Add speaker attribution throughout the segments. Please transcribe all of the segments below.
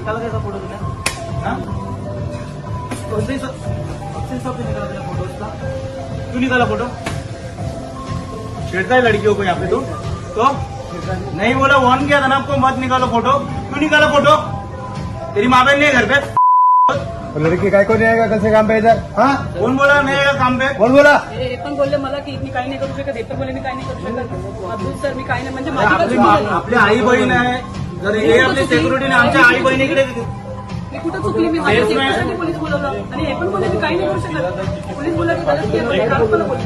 Speaker 1: निकाला कैसा फोटो तुमने? हाँ? कौन से शॉप पे निकाला तुमने फोटो उसका? क्यों निकाला फोटो? छेड़ता है लड़कियों को यहाँ पे तो नहीं बोला, वार्न किया था ना आपको, मत निकालो फोटो। क्यों निकाला फोटो? तेरी माँ बहन नहीं है घर पे?
Speaker 2: लड़की काय को नहीं आएगा कल से काम पे इधर? हाँ
Speaker 1: कौन बोला नहीं आएगा काम पे?
Speaker 2: कौन बोला?
Speaker 3: हे पण बोलले मला की मी काही नाही करू शकत, हे पण बोलले मी काही नाही करू शकत. अब्दुल सर मी काही नाही, म्हणजे माझी
Speaker 1: आपली
Speaker 3: चूक झाली.
Speaker 1: आपली आई बहीण आहे, जर हे आपली सेक्युरिटीने आमच्या आई बहिणीकडे
Speaker 3: मी कुठं चुकली? मी माझ्या सेफ्टीसाठी पोलीस बोलवलं आणि हे पण बोलले मी काही नाही करू शकत. पोलीस बोलला की गलत केलं, ते काल मला बोलले.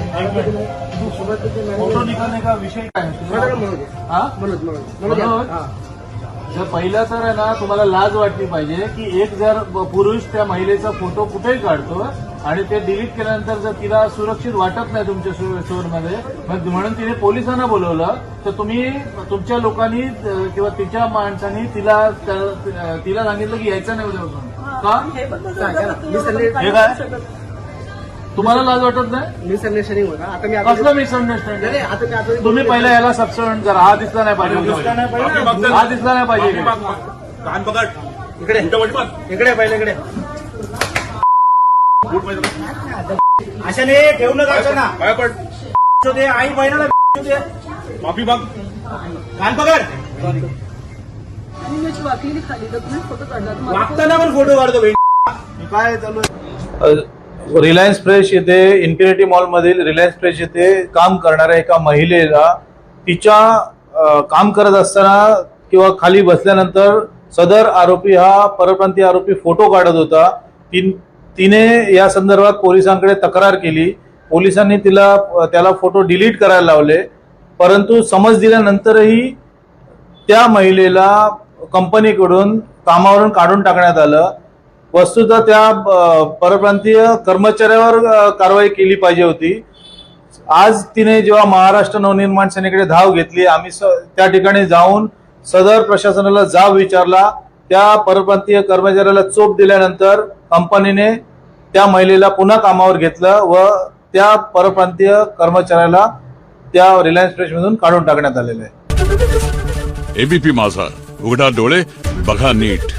Speaker 4: फोटो निकालने का विषय काय जर पहिलं तर आहे ना, तुम्हाला लाज वाटली पाहिजे की एक जर पुरुष त्या महिलेचा फोटो कुठेही काढतो आणि ते डिलीट केल्यानंतर जर तिला सुरक्षित वाटत नाही तुमच्या स्टोअरमध्ये, मग म्हणून तिने पोलिसांना बोलवलं, तर तुम्ही तुमच्या लोकांनी किंवा तिच्या माणसांनी तिला सांगितलं की यायचं नाही उद्यापासून का?
Speaker 3: हे पण बोलले,
Speaker 4: हे काय तुम्हाला लाज वाटत नाही?
Speaker 2: मिसअंडरस्टँडिंग होता. आता मी
Speaker 4: कसलं मिसअंडरस्टँडिंग? तुम्ही पहिला याला सबस्टिट्यूट करा. हा दिसला नाही पाहिजे, हा दिसला नाही पाहिजे.
Speaker 1: कान पकड इकडे इकडे पहिले इकडे अशाने ठेवणं जायचं ना. ते आई बहिणाला माफी माग. कान पकड.
Speaker 3: आणि मी वाकली खाली तर तुम्ही फोटो काढला.
Speaker 1: वागताना पण फोटो काढतो बहीण. काय चालू आहे?
Speaker 4: रिलायन्स फ्रेश येथे इन्फिनिटी मॉलमधील रिलायन्स फ्रेश येथे काम करणाऱ्या एका महिलेला तिच्या काम करत असताना किंवा खाली बसल्यानंतर सदर आरोपी हा परप्रांतीय आरोपी फोटो काढत होता. तिने या संदर्भात पोलिसांकडे तक्रार केली. पोलिसांनी त्याला फोटो डिलीट करायला लावले, परंतु समज दिल्यानंतरही त्या महिलेला कंपनीकडून कामावरून काढून टाकण्यात आलं. वस्तुतः त्या परप्रांतीय कर्मचाऱ्यावर कारवाई केली पाहिजे होती. आज तिने जेव्हा महाराष्ट्र नवनिर्माण सेनेकडे धाव घेतली, आम्ही त्या ठिकाणी जाऊन सदर प्रशासनाला जाब विचारला. त्या परप्रांतीय कर्मचाऱ्याला चोप दिल्यानंतर कंपनीने त्या महिलेला पुन्हा कामावर घेतलं व त्या परप्रांतीय कर्मचाऱ्याला त्या रिलायन्स फ्रेशमधून काढून टाकण्यात आलेलं आहे.
Speaker 5: एबीपी माझा, उघडा डोळे बघा नीट.